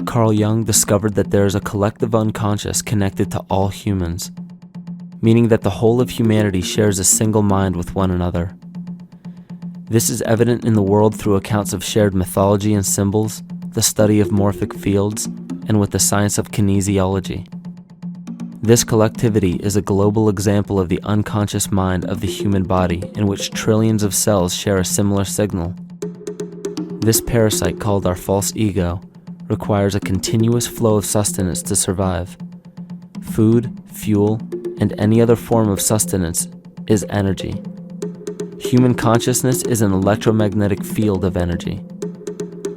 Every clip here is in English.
Carl Jung discovered that there is a collective unconscious connected to all humans, meaning that the whole of humanity shares a single mind with one another. This is evident in the world through accounts of shared mythology and symbols, the study of morphic fields, and with the science of kinesiology. This collectivity is a global example of the unconscious mind of the human body in which trillions of cells share a similar signal. This parasite, called our false ego, requires a continuous flow of sustenance to survive. Food, fuel, and any other form of sustenance is energy. Human consciousness is an electromagnetic field of energy.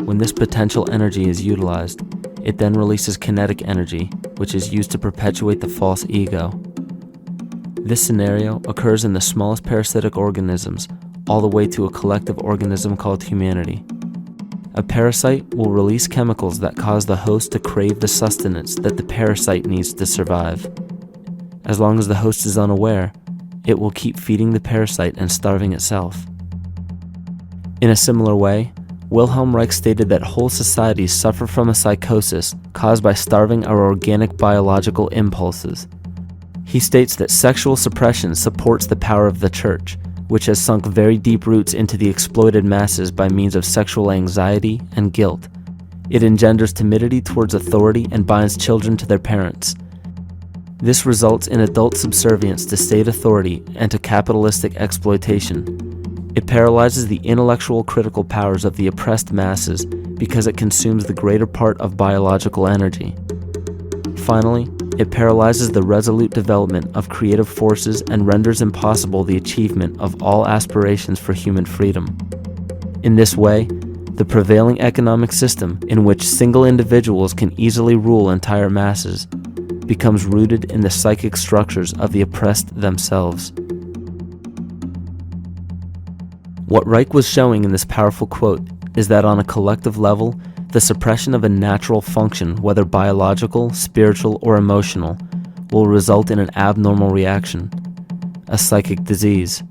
When this potential energy is utilized, it then releases kinetic energy, which is used to perpetuate the false ego. This scenario occurs in the smallest parasitic organisms, all the way to a collective organism called humanity. A parasite will release chemicals that cause the host to crave the sustenance that the parasite needs to survive. As long as the host is unaware, it will keep feeding the parasite and starving itself. In a similar way, Wilhelm Reich stated that whole societies suffer from a psychosis caused by starving our organic biological impulses. He states that sexual suppression supports the power of the church, which has sunk very deep roots into the exploited masses by means of sexual anxiety and guilt. It engenders timidity towards authority and binds children to their parents. This results in adult subservience to state authority and to capitalistic exploitation. It paralyzes the intellectual critical powers of the oppressed masses because it consumes the greater part of biological energy. Finally, it paralyzes the resolute development of creative forces and renders impossible the achievement of all aspirations for human freedom. In this way, the prevailing economic system, in which single individuals can easily rule entire masses, becomes rooted in the psychic structures of the oppressed themselves. What Reich was showing in this powerful quote is that on a collective level, the suppression of a natural function, whether biological, spiritual, or emotional, will result in an abnormal reaction, a psychic disease.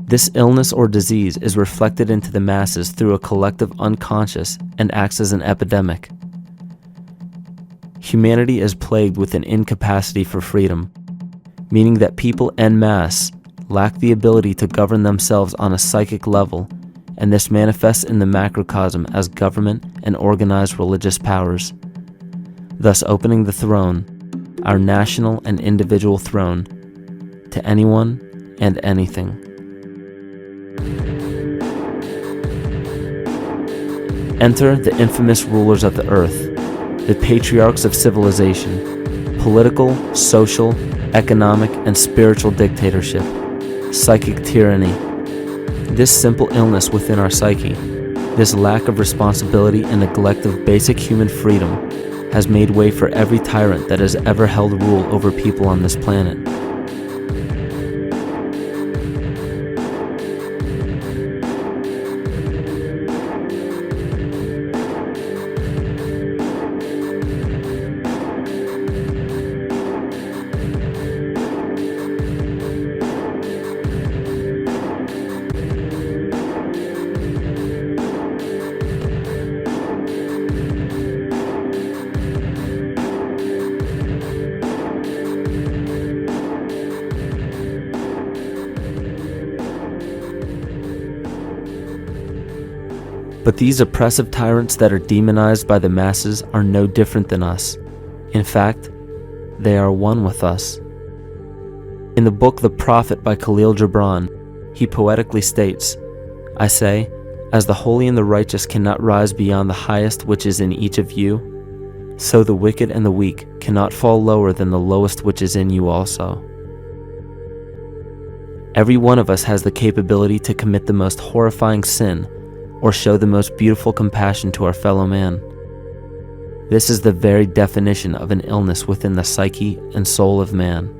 This illness or disease is reflected into the masses through a collective unconscious and acts as an epidemic. Humanity is plagued with an incapacity for freedom, meaning that people en masse lack the ability to govern themselves on a psychic level, and this manifests in the macrocosm as government and organized religious powers, thus opening the throne, our national and individual throne, to anyone and anything. Enter the infamous rulers of the earth, the patriarchs of civilization, political, social, economic, and spiritual dictatorship, psychic tyranny. This simple illness within our psyche, this lack of responsibility and neglect of basic human freedom, has made way for every tyrant that has ever held rule over people on this planet. But these oppressive tyrants that are demonized by the masses are no different than us. In fact, they are one with us. In the book The Prophet by Khalil Gibran, he poetically states, "I say, as the holy and the righteous cannot rise beyond the highest which is in each of you, so the wicked and the weak cannot fall lower than the lowest which is in you also." Every one of us has the capability to commit the most horrifying sin or show the most beautiful compassion to our fellow man. This is the very definition of an illness within the psyche and soul of man.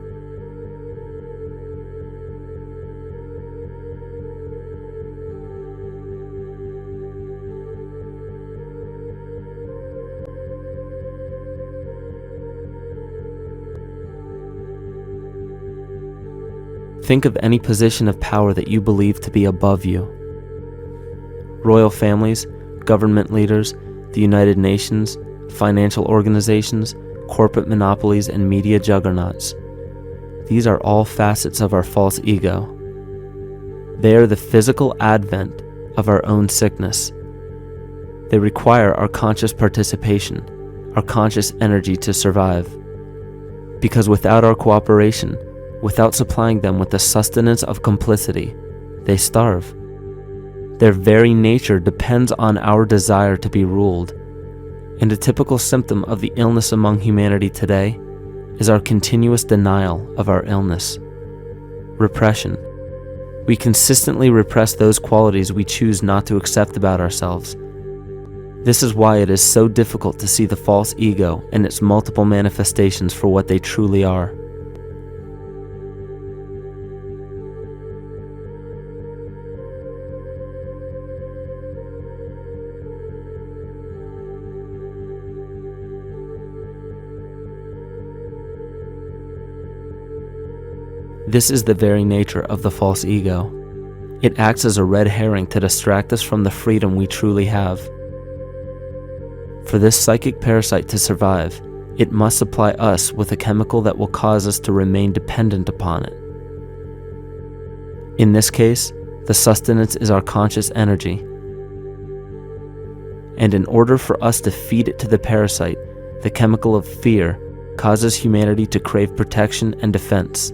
Think of any position of power that you believe to be above you. Royal families, government leaders, the United Nations, financial organizations, corporate monopolies, and media juggernauts. These are all facets of our false ego. They are the physical advent of our own sickness. They require our conscious participation, our conscious energy to survive. Because without our cooperation, without supplying them with the sustenance of complicity, they starve. Their very nature depends on our desire to be ruled, and a typical symptom of the illness among humanity today is our continuous denial of our illness. Repression. We consistently repress those qualities we choose not to accept about ourselves. This is why it is so difficult to see the false ego and its multiple manifestations for what they truly are. This is the very nature of the false ego. It acts as a red herring to distract us from the freedom we truly have. For this psychic parasite to survive, it must supply us with a chemical that will cause us to remain dependent upon it. In this case, the sustenance is our conscious energy. And in order for us to feed it to the parasite, the chemical of fear causes humanity to crave protection and defense.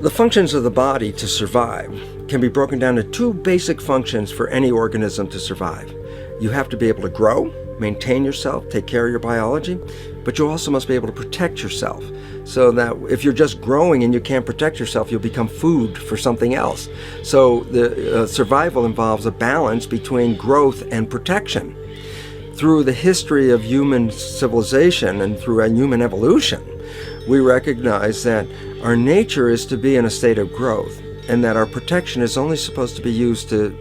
The functions of the body to survive can be broken down to two basic functions for any organism to survive. You have to be able to grow, maintain yourself, take care of your biology, but you also must be able to protect yourself, so that if you're just growing and you can't protect yourself, you'll become food for something else. So the survival involves a balance between growth and protection. Through the history of human civilization and through human evolution, we recognize that our nature is to be in a state of growth, and that our protection is only supposed to be used to,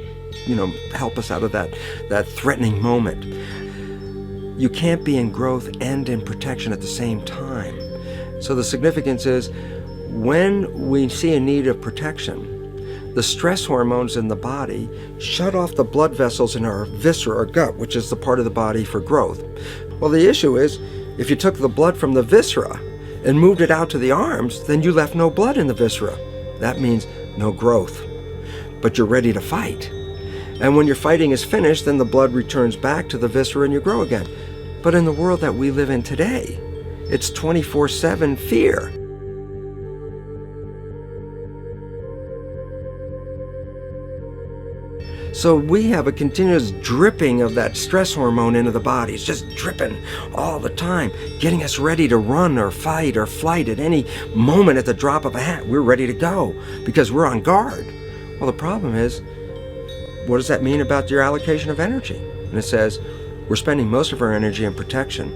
help us out of that threatening moment. You can't be in growth and in protection at the same time. So the significance is, when we see a need of protection, the stress hormones in the body shut off the blood vessels in our viscera or gut, which is the part of the body for growth. Well, the issue is, if you took the blood from the viscera and moved it out to the arms, then you left no blood in the viscera. That means no growth. But you're ready to fight. And when your fighting is finished, then the blood returns back to the viscera and you grow again. But in the world that we live in today, it's 24/7 fear. So we have a continuous dripping of that stress hormone into the body. It's just dripping all the time, getting us ready to run or fight or flight at any moment at the drop of a hat. We're ready to go because we're on guard. Well, the problem is, what does that mean about your allocation of energy? And it says, we're spending most of our energy in protection.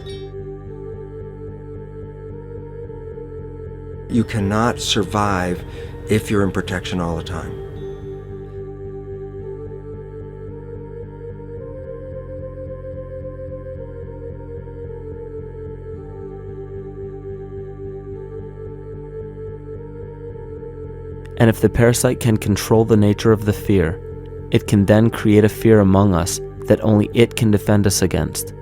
You cannot survive if you're in protection all the time. And if the parasite can control the nature of the fear, it can then create a fear among us that only it can defend us against.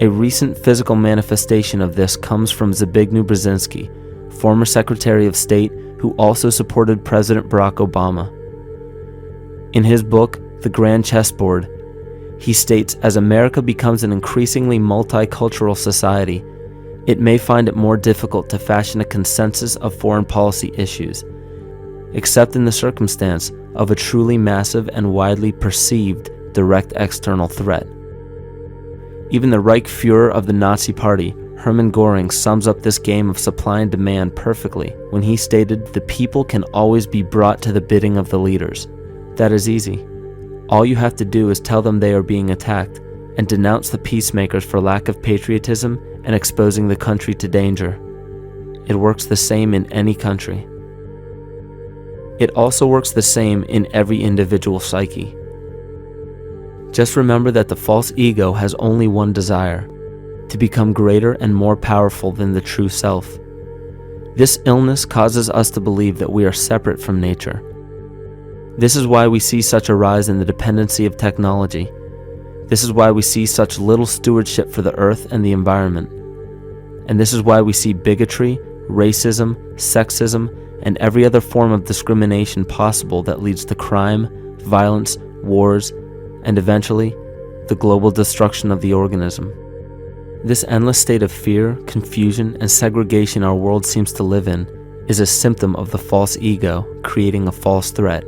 A recent physical manifestation of this comes from Zbigniew Brzezinski, former Secretary of State who also supported President Barack Obama. In his book, The Grand Chessboard, he states, as America becomes an increasingly multicultural society, it may find it more difficult to fashion a consensus of foreign policy issues, except in the circumstance of a truly massive and widely perceived direct external threat. Even the Reichsfuhrer of the Nazi Party, Hermann Göring, sums up this game of supply and demand perfectly when he stated, "The people can always be brought to the bidding of the leaders." That is easy. All you have to do is tell them they are being attacked and denounce the peacemakers for lack of patriotism and exposing the country to danger. It works the same in any country. It also works the same in every individual psyche. Just remember that the false ego has only one desire: to become greater and more powerful than the true self. This illness causes us to believe that we are separate from nature. This is why we see such a rise in the dependency of technology. This is why we see such little stewardship for the earth and the environment. And this is why we see bigotry, racism, sexism, and every other form of discrimination possible that leads to crime, violence, wars, and eventually, the global destruction of the organism. This endless state of fear, confusion, and segregation our world seems to live in is a symptom of the false ego creating a false threat.